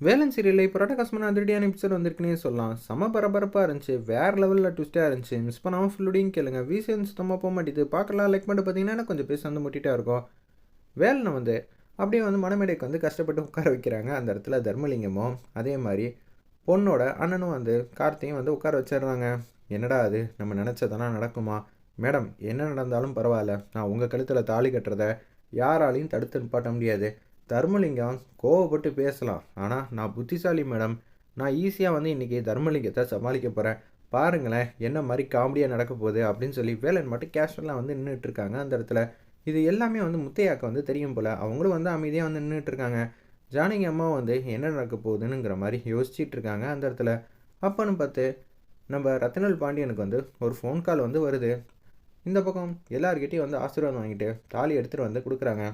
வேலன் சீரியல்ல இப்போ ரட்டகாசமான அதிரடியான எபிசோட் வந்திருக்குன்னே சொல்லலாம். செம பரபரப்பா இருந்துச்சு. வேற லெவல்ல ட்விஸ்ட்டா இருந்துச்சு. மிஸ் பண்ணாம ஃபுல்லோடையும் கேளுங்க. விசிஎன் சுத்தமா போ மாட்டேது. பார்க்கலாம் லைக் பண்ணிட்டு பார்த்தீங்கன்னா கொஞ்சம் பேச வந்து முட்டிட்டா இருக்கும். வேலனை வந்து அப்படியே வந்து மணமேடைக்கு வந்து கஷ்டப்பட்டு உட்கார வைக்கிறாங்க. அந்த இடத்துல தர்மலிங்கமும் அதே மாதிரி பொண்ணோட அண்ணனும் வந்து கார்த்தியும் வந்து உட்கார வச்சிடுறாங்க. என்னடா அது நம்ம நினச்சதெல்லாம் நடக்குமா? மேடம் என்ன நடந்தாலும் பரவாயில்ல. நான் உங்கள் கழுத்தில் தாலி கட்டுறத யாராலையும் தடுத்து நிப்பாட்ட முடியாது. தர்மலிங்கம் கோவப்பட்டு பேசலாம். ஆனால் நான் புத்திசாலி மேடம். நான் ஈஸியாக வந்து இன்றைக்கி தர்மலிங்கத்தை சமாளிக்க போகிறேன். பாருங்களேன் என்ன மாதிரி காமெடியாக நடக்க போகுது அப்படின்னு சொல்லி வேலன் மட்டும் கேஷுவலாக வந்து நின்றுட்டுருக்காங்க அந்த இடத்துல. இது எல்லாமே வந்து முத்தையாக்கு வந்து தெரியும் போல். அவங்களும் வந்து அமைதியாக வந்து நின்றுட்டுருக்காங்க. ஜானகி அம்மா வந்து என்ன நடக்க போகுதுன்னுங்கிற மாதிரி யோசிச்சுட்டு இருக்காங்க அந்த இடத்துல. அப்போன்னு பார்த்து நம்ம ரத்னவேல் பாண்டியனுக்கு வந்து ஒரு ஃபோன் கால் வந்து வருது. இந்த பக்கம் எல்லார்கிட்டையும் வந்து ஆசீர்வாதம் வாங்கிட்டு தாலி எடுத்துகிட்டு வந்து கொடுக்குறாங்க.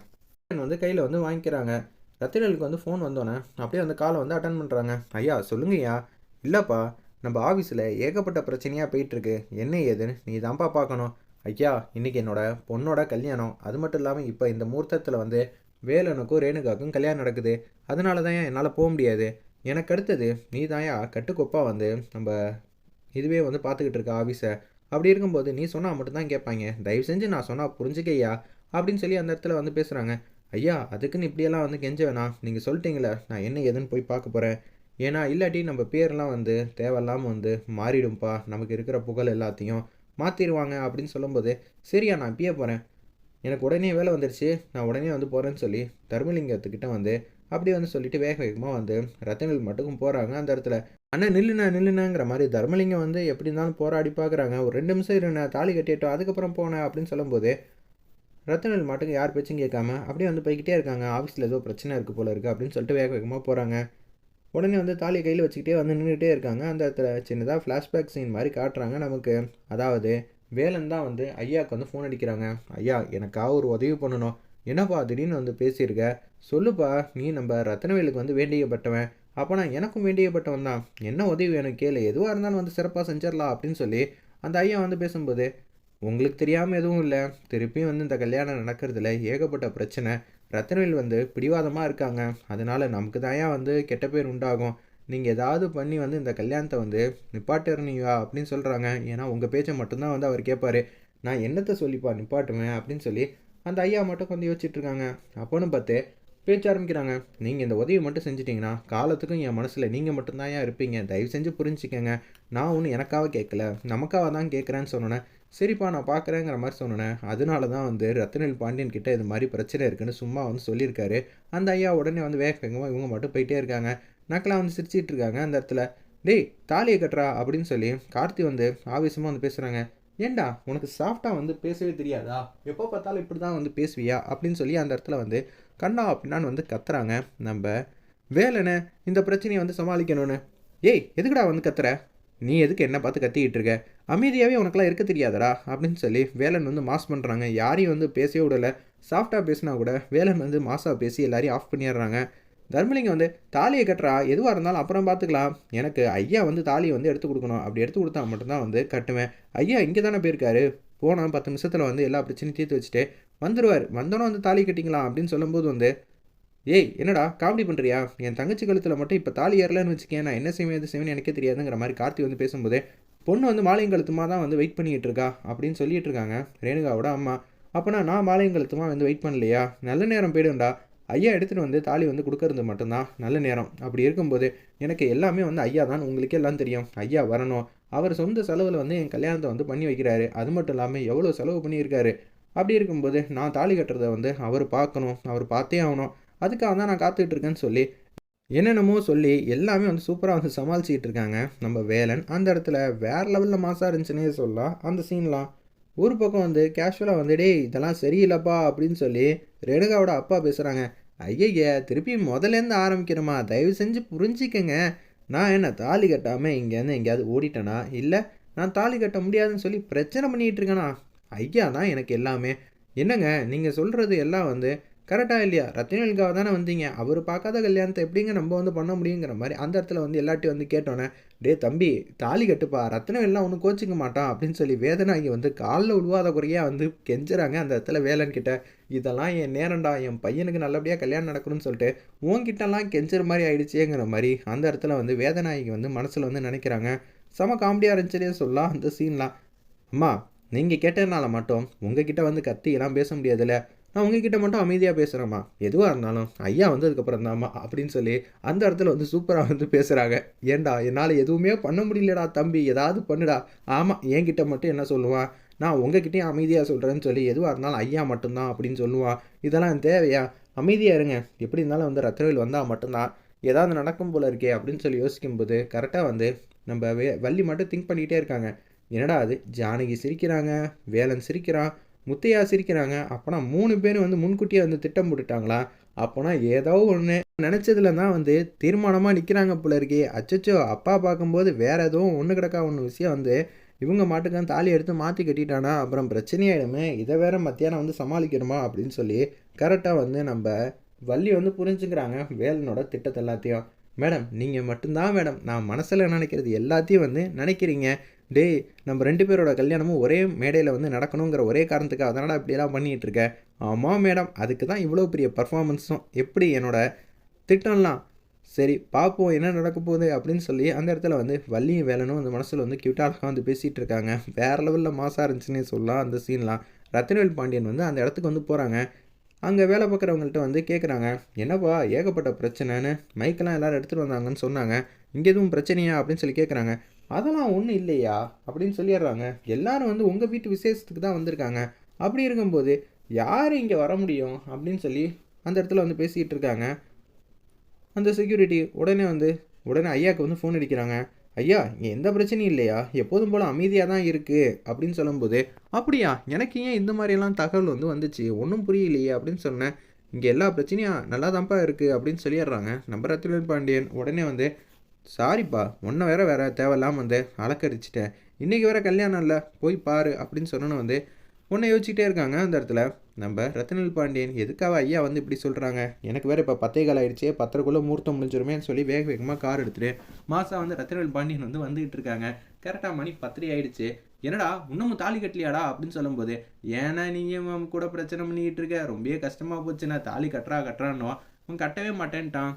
வந்து கையில் வந்து வாங்கிக்கிறாங்க. ரத்தினலுக்கு வந்து ஃபோன் வந்தோன்னே அப்படியே அந்த காலை வந்து அட்டன் பண்ணுறாங்க. ஐயா சொல்லுங்கய்யா. இல்லைப்பா, நம்ம ஆஃபீஸில் ஏகப்பட்ட பிரச்சனையாக போயிட்டுருக்கு. என்ன ஏதுன்னு நீ தான்ப்பா பார்க்கணும். ஐயா இன்றைக்கி என்னோட பொண்ணோட கல்யாணம். அது மட்டும் இல்லாமல் இப்போ இந்த முகூர்த்தத்தில் வந்து வேலனுக்கும் ரேணுகாவுக்கும் கல்யாணம் நடக்குது. அதனால தான் என்னால் போக முடியாது. எனக்கு அடுத்தது நீ தான்யா கட்டுக்கொப்பாக வந்து நம்ம இதுவே வந்து பார்த்துக்கிட்டு இருக்க ஆஃபீஸை. அப்படி இருக்கும்போது நீ சொன்னால் மட்டும்தான் கேட்பாங்க. தயவு செஞ்சு நான் சொன்னால் புரிஞ்சுக்கையா அப்படின்னு சொல்லி அந்த இடத்துல வந்து பேசுகிறாங்க. ஐயா அதுக்குன்னு இப்படியெல்லாம் வந்து கெஞ்ச வேணாம். நீங்கள் சொல்லிட்டீங்களே நான் என்ன ஏதுன்னு போய் பார்க்க போகிறேன். ஏன்னா இல்லாட்டி நம்ம பேரெல்லாம் வந்து தேவையில்லாமல் வந்து மாறிடும்ப்பா. நமக்கு இருக்கிற புகழ் எல்லாத்தையும் மாற்றிடுவாங்க அப்படின்னு சொல்லும்போது, சரியா நான் இப்பயே போகிறேன். எனக்கு உடனே வேலை வந்துருச்சு. நான் உடனே வந்து போகிறேன்னு சொல்லி தர்மலிங்கத்துக்கிட்ட வந்து அப்படியே வந்து சொல்லிவிட்டு வேக வேகமாக வந்து ரத்தனவேல் மட்டுக்கும் போகிறாங்க அந்த இடத்துல. அண்ணா நில்லுண்ணங்கிற மாதிரி தர்மலிங்கம் வந்து எப்படி இருந்தாலும் போராடி பார்க்குறாங்க. ஒரு 2 நிமிஷம் இருண்ணே தாலி கட்டிட்டோம் அதுக்கப்புறம் போனேன் அப்படின்னு சொல்லும்போது ரத்தனவேல் மாட்டுக்கு யார் பேச்சும் கேட்காம அப்படியே வந்து போய்கிட்டே இருக்காங்க. ஆஃபீஸில் ஏதோ பிரச்சனை இருக்குது போல இருக்குது அப்படின்னு சொல்லிட்டு வேக வேகமாக போகிறாங்க. உடனே வந்து தாலியை கையில் வச்சுக்கிட்டே வந்து நின்றுட்டே இருக்காங்க. அந்த இடத்துல சின்னதாக ஃப்ளாஷ்பேக் சீன் மாதிரி காட்டுறாங்க நமக்கு. அதாவது வேலன் தான் வந்து ஐயாவுக்கு வந்து ஃபோன் அடிக்கிறாங்க. ஐயா எனக்காக ஒரு உதவி பண்ணணும். என்னப்பா திடீர்னு வந்து பேசியிருக்க? சொல்லுப்பா. நீ நம்ம ரத்தனவேலுக்கு வந்து வேண்டியப்பட்டவன். அப்போனா எனக்கும் வேண்டியப்பட்டவன் தான். என்ன உதவி வேணும் கேளு. எதுவாக இருந்தாலும் வந்து சிறப்பாக செஞ்சிடலாம் அப்படின்னு சொல்லி அந்த ஐயா வந்து பேசும்போது, உங்களுக்கு தெரியாமல் எதுவும் இல்லை. திருப்பியும் வந்து இந்த கல்யாணம் நடக்கிறதுல ஏகப்பட்ட பிரச்சனை. ரத்னவேல் வந்து பிடிவாதமாக இருக்காங்க. அதனால் நமக்கு தாயா வந்து கெட்ட பேர் உண்டாகும். நீங்கள் ஏதாவது பண்ணி வந்து இந்த கல்யாணத்தை வந்து நிப்பாட்டுறீங்களா அப்படின்னு சொல்கிறாங்க. ஏன்னா உங்கள் பேச்சை மட்டும்தான் வந்து அவர் கேட்பார். நான் என்னத்தை சொல்லிப்பா நிப்பாட்டுவேன் அப்படின்னு சொல்லி அந்த ஐயா மட்டும் வந்து யோசிச்சுட்ருக்காங்க. அப்போன்னு பார்த்து பேச்ச ஆரம்பிக்கிறாங்க. நீங்கள் இந்த உதவி மட்டும் செஞ்சிட்டிங்கன்னா காலத்துக்கும் என் மனசில் நீங்கள் மட்டும்தான் ஏன் இருப்பீங்க. தயவு செஞ்சு புரிஞ்சுக்கங்க. நான் ஒன்றும் எனக்காக கேட்கல, நமக்காக தான் கேட்குறேன்னு சொன்னேன். சரிப்பா நான் பார்க்குறேங்கிற மாதிரி சொன்னேன். அதனால தான் வந்து ரத்னவேல் பாண்டியன் கிட்ட இது மாதிரி பிரச்சனை இருக்குன்னு சும்மா வந்து சொல்லியிருக்காரு. அந்த ஐயா உடனே வந்து வேக வேகமாக இவங்க மட்டும் போயிட்டே இருக்காங்க. நக்கலாக வந்து சிரிச்சிட்டு இருக்காங்க அந்த இடத்துல. டேய் தாலியை கட்டுறா அப்படின்னு சொல்லி கார்த்தி வந்து ஆவேசமாக வந்து பேசுகிறாங்க. ஏண்டா உனக்கு சாஃப்டாக வந்து பேசவே தெரியாதா? எப்போ பார்த்தாலும் இப்படி தான் வந்து பேசுவியா அப்படின்னு சொல்லி அந்த இடத்துல வந்து கண்ணா அப்படின்னான்னு வந்து கத்துறாங்க நம்ம வேலனை. இந்த பிரச்சனையை வந்து சமாளிக்கணும்னு. ஏய் எதுக்குடா வந்து கத்துற? நீ எதுக்கு என்ன பார்த்து கத்திக்கிட்டு இருக்க? அமைதியாகவே உனக்கெல்லாம் இருக்க தெரியாதடா அப்படின்னு சொல்லி வேலன் வந்து மாஸ் பண்ணுறாங்க. யாரையும் வந்து பேசவே விடலை. சாஃப்டாக பேசினா கூட வேலன் வந்து மாசாக பேசி எல்லாரையும் ஆஃப் பண்ணிடுறாங்க. தர்மலிங்கம் வந்து தாலியை கட்டுறா, எதுவாக இருந்தாலும் அப்புறம் பார்த்துக்கலாம். எனக்கு ஐயா வந்து தாலியை வந்து எடுத்து கொடுக்கணும். அப்படி எடுத்து கொடுத்தா மட்டும்தான் வந்து கட்டுவேன். ஐயா இங்கே தானே போயிருக்காரு. போனால் 10 நிமிஷத்தில் வந்து எல்லா பிரச்சனையும் தீர்த்து வச்சுட்டு வந்துடுவார். வந்தோன்னே வந்து தாலி கட்டிக்கலாம் அப்படின்னு சொல்லும்போது வந்து, ஏய் என்னடா காமெடி பண்ணுறியா? என் தங்கச்சி கழுத்தில் மட்டும் இப்போ தாலி ஏறலன்னு வச்சுக்கேன். நான் என்ன செய்வேன் எது செய்வேன்னு எனக்கே தெரியாதுங்கிற மாதிரி கார்த்தி வந்து பேசும்போது, பொண்ணு வந்து மாலையும் கழுத்துமா தான் வந்து வெயிட் பண்ணிகிட்டு இருக்கா அப்படின்னு சொல்லிட்டு இருக்காங்க ரேணுகாவோட அம்மா. அப்போனா நான் மாலையும் கழுத்துமா வந்து வெயிட் பண்ணலையா? நல்ல நேரம் போய்டும்டா. ஐயா எடுத்துகிட்டு வந்து தாலி வந்து கொடுக்கறது மட்டும்தான் நல்ல நேரம். அப்படி இருக்கும்போது எனக்கு எல்லாமே வந்து ஐயா தான் உங்களுக்கே எல்லாம் தெரியும். ஐயா வரணும். அவர் சொந்த செலவில் வந்து என் கல்யாணத்தை வந்து பண்ணி வைக்கிறாரு. அது மட்டும் இல்லாமல் எவ்வளோ செலவு பண்ணியிருக்காரு. அப்படி இருக்கும்போது நான் தாலி கட்டுறதை வந்து அவர் பார்க்கணும். அவர் பார்த்தே ஆகணும். அதுக்காக தான் நான் காத்துக்கிட்டு இருக்கேன்னு சொல்லி என்னென்னமோ சொல்லி எல்லாமே வந்து சூப்பராக வந்து சமாளிச்சிக்கிட்டு இருக்காங்க நம்ம வேலன். அந்த இடத்துல வேறு லெவலில் மாசாக இருந்துச்சுன்னே சொல்லலாம் அந்த சீன்லாம். ஒரு பக்கம் வந்து கேஷுவலாக வந்து டேய் இதெல்லாம் சரியில்லைப்பா அப்படின்னு சொல்லி ரேணுகாவோட அப்பா பேசுகிறாங்க. ஐயய்ய திருப்பி முதலேருந்து ஆரம்பிக்கிறோமா? தயவு செஞ்சு புரிஞ்சிக்கங்க. நான் என்ன தாலி கட்டாமல் இங்கேருந்து எங்கேயாவது ஓடிட்டேனா? இல்லை நான் தாலி கட்ட முடியாதுன்னு சொல்லி பிரச்சனை பண்ணிகிட்டு இருக்கேனா? ஐயா தான் எனக்கு எல்லாமே. என்னங்க நீங்கள் சொல்கிறது எல்லாம் வந்து கரெக்டாக இல்லையா? ரத்தினவேலுக்காக தானே வந்தீங்க. அவர் பார்க்காத கல்யாணத்தை எப்படிங்க நம்ம வந்து பண்ண முடியுங்கிற மாதிரி அந்த இடத்துல வந்து எல்லாட்டையும் வந்து கேட்டோன்னே, டே தம்பி தாலி கட்டுப்பா, ரத்தினவேல்லாம் ஒன்றும் கோச்சிக்க மாட்டான் அப்படின்னு சொல்லி வேதனாகி வந்து காலில் உழுவாத குறையாக வந்து கெஞ்சுறாங்க அந்த இடத்துல வேலன் கிட்ட. இதெல்லாம் என் நேரம்டா, என் பையனுக்கு நல்லபடியாக கல்யாணம் நடக்கணும்னு சொல்லிட்டு உன்கிட்டலாம் கெஞ்சுற மாதிரி ஆயிடுச்சேங்கிற மாதிரி அந்த இடத்துல வந்து வேதநாயகி வந்து மனசில் வந்து நினைக்கிறாங்க. செம காமெடியாக இருந்துச்சுன்னே சொல்லலாம் அந்த சீன்லாம். அம்மா, நீங்கள் கேட்டதுனால மட்டும் உங்ககிட்ட வந்து கத்தியெல்லாம் பேச முடியாதுல்ல, நான் உங்ககிட்ட மட்டும் அமைதியாக பேசுகிறேம்மா, எதுவாக இருந்தாலும் ஐயா வந்ததுக்கப்புறம் தான்மா அப்படின்னு சொல்லி அந்த இடத்துல வந்து சூப்பராக வந்து பேசுகிறாங்க. ஏன்டா என்னால் எதுவுமே பண்ண முடியலடா தம்பி, ஏதாவது பண்ணுடா. ஆமாம், என்கிட்ட மட்டும் என்ன சொல்லுவான், நான் உங்ககிட்டயும் அமைதியாக சொல்கிறேன்னு சொல்லி எதுவாக இருந்தாலும் ஐயா மட்டும்தான் அப்படின்னு சொல்லுவான். இதெல்லாம் தேவையா? அமைதியாக இருங்க, எப்படி இருந்தாலும் வந்து ரத்னவேல் வந்தால் மட்டும்தான் ஏதாவது நடக்கும் போல இருக்கே அப்படின்னு சொல்லி யோசிக்கும்போது கரெக்டாக வந்து நம்ம வள்ளி மட்டும் திங்க் பண்ணிக்கிட்டே இருக்காங்க. என்னடா அது, ஜானகி சிரிக்கிறாங்க, வேலன் சிரிக்கிறான், முத்தையா சிரிக்கிறாங்க, அப்போனா 3 பேரும் வந்து முன்கூட்டியே வந்து திட்டம் போட்டுட்டாங்களா? அப்போனா ஏதோ ஒன்று நினச்சதுல தான் வந்து தீர்மானமாக நிற்கிறாங்க போல இருக்கே. அச்சச்சோ, அப்பா பார்க்கும்போது வேற எதுவும் ஒன்று கிடக்கா ஒன்று விஷயம் வந்து இவங்க மாட்டுக்கு தாலி எடுத்து மாற்றி கட்டிட்டானா அப்புறம் பிரச்சனையாயிடுமே, இதை வேற மத்தியானம் வந்து சமாளிக்கணுமா அப்படின்னு சொல்லி கரெக்டாக வந்து நம்ம வள்ளி வந்து புரிஞ்சுக்கிறாங்க வேலனோட திட்டத்தை எல்லாத்தையும். மேடம், நீங்கள் மட்டும்தான் மேடம் நான் மனசில் நினைக்கிறது எல்லாத்தையும் வந்து நினைக்கிறீங்க. டேய், நம்ம 2 பேரோட கல்யாணமும் ஒரே மேடையில் வந்து நடக்கணுங்கிற ஒரே காரணத்துக்கு அதனால் இப்படியெல்லாம் பண்ணிகிட்டு இருக்கேன். ஆமாம் மேடம், அதுக்கு தான் இவ்வளோ பெரிய பர்ஃபார்மன்ஸும். எப்படி என்னோட திட்டம்லாம்? சரி பார்ப்போம் என்ன நடக்க போகுது அப்படின்னு சொல்லி அந்த இடத்துல வந்து வள்ளியும் வேலனும் அந்த மனசில் வந்து கியூட்டாக வந்து பேசிகிட்டு இருக்காங்க. வேறு லெவலில் மாசாக இருந்துச்சுன்னே சொல்லலாம் அந்த சீன்லாம். ரத்தினவேல் பாண்டியன் வந்து அந்த இடத்துக்கு வந்து போகிறாங்க. அங்கே வேலை பார்க்குறவங்கள்ட்ட வந்து கேட்குறாங்க, என்னப்பா ஏகப்பட்ட பிரச்சனைன்னு மைக்கெல்லாம் எல்லோரும் எடுத்துகிட்டு வந்தாங்கன்னு சொன்னாங்க, இங்கே எதுவும் பிரச்சனையா அப்படின்னு சொல்லி கேட்குறாங்க. அதெல்லாம் ஒன்றும் இல்லையா அப்படின்னு சொல்லிடுறாங்க. எல்லாரும் வந்து உங்கள் வீட்டு விசேஷத்துக்கு தான் வந்திருக்காங்க, அப்படி இருக்கும்போது யார் இங்கே வர முடியும் அப்படின்னு சொல்லி அந்த இடத்துல வந்து பேசிக்கிட்டு இருக்காங்க. அந்த செக்யூரிட்டி உடனே ஐயாவுக்கு வந்து ஃபோன் அடிக்கிறாங்க. ஐயா, இங்கே எந்த பிரச்சனையும் இல்லையா, எப்போதும் போல் அமைதியாக தான் இருக்குது அப்படின்னு சொல்லும்போது, அப்படியா, எனக்கு ஏன் இந்த மாதிரியெல்லாம் தகவல் வந்து வந்துச்சு, ஒன்றும் புரியலையே அப்படின்னு சொன்னேன். இங்கே எல்லா பிரச்சனையும் நல்லா தான்ப்பா இருக்குது அப்படின்னு சொல்லிடுறாங்க நம்ம ரத்தினவேல் பாண்டியன். உடனே வந்து, சாரிப்பா, ஒன்றை வேற தேவையில்லாமல் வந்து அலக்கரிச்சிட்டேன், இன்றைக்கி வேறு கல்யாணம் இல்லை, போய் பாரு அப்படின்னு சொன்னோன்னு வந்து ஒன்றை யோசிச்சுட்டே இருக்காங்க. அந்த இடத்துல நம்ம ரத்தினவேல் பாண்டியன், எதுக்காக ஐயா வந்து இப்படி சொல்கிறாங்க, எனக்கு வேறு இப்போ 10:15 ஆகிடுச்சே, 10:30க்குள்ளே முகூர்த்தம் முடிஞ்சிருமேன்னு சொல்லி வேக வேகமாக கார் எடுத்துகிட்டு மாதம் வந்து ரத்தினவேல் பாண்டியன் வந்து வந்துகிட்டு இருக்காங்க. கரெக்டாக மணி 10:30 ஆகிடுச்சு. என்னடா இன்னமும் தாலி கட்டலையாடா அப்படின்னு சொல்லும்போது, ஏன்னா நீங்கள் கூட பிரச்சனை பண்ணிக்கிட்டு இருக்க, ரொம்பவே கஷ்டமாக போச்சு, நான் தாலி கட்டுறான்னோ அவன் கட்டவே மாட்டேன்ட்டான்.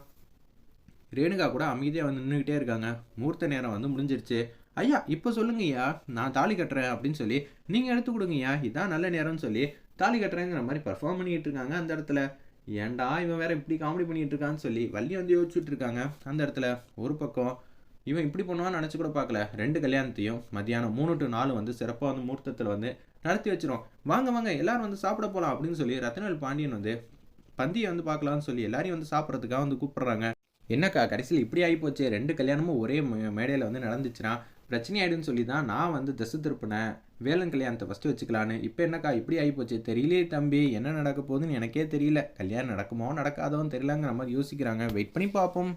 ரேணுகா கூட அமைதியாக வந்து நின்றுக்கிட்டே இருக்காங்க. முகூர்த்த நேரம் வந்து முடிஞ்சிருச்சு. ஐயா இப்போ சொல்லுங்கய்யா, நான் தாலி கட்டுறேன் அப்படின்னு சொல்லி நீங்கள் எடுத்து கொடுங்கய்யா, இதான் நல்ல நேரம்னு சொல்லி தாலி கட்டுறேங்கிற மாதிரி பர்ஃபார்ம் பண்ணிக்கிட்டு இருக்காங்க. அந்த இடத்துல ஏன்டா இவன் வேற இப்படி காமெடி பண்ணிகிட்டு இருக்கான்னு சொல்லி வள்ளி வந்து யோசிச்சுட்டு இருக்காங்க. அந்த இடத்துல ஒரு பக்கம் இவன் இப்படி பண்ணுவான்னு நினச்சி கூட பார்க்கல. 2 கல்யாணத்தையும் மத்தியானம் 3 to 4 வந்து சிறப்பாக வந்து முகூர்த்தத்தில் வந்து நடத்தி வச்சிரும். வாங்க வாங்க எல்லாரும் வந்து சாப்பிட போகலாம் அப்படின்னு சொல்லி ரத்தினவேல் பாண்டியன் வந்து பந்தியை வந்து பார்க்கலான்னு சொல்லி எல்லாரையும் வந்து சாப்பிட்றதுக்காக வந்து கூப்பிட்றாங்க. என்னக்கா கடைசியில் இப்படி ஆகிப்போச்சு, 2 கல்யாணமும் ஒரே மேடையில் வந்து நடந்துச்சுன்னா பிரச்சனை ஆகிடுன்னு சொல்லி தான் நான் வந்து திசை திருப்பினேன், வேலன் கல்யாணத்தை ஃபஸ்ட்டு வச்சுக்கலான்னு. இப்போ என்னக்கா இப்படி ஆகிப்போச்சு, தெரியலையே தம்பி, என்ன நடக்க போகுதுன்னு எனக்கே தெரியல, கல்யாணம் நடக்குமோ நடக்காதோன்னு தெரியலங்கிற மாதிரி யோசிக்கிறாங்க. வெயிட் பண்ணி பார்ப்போம்.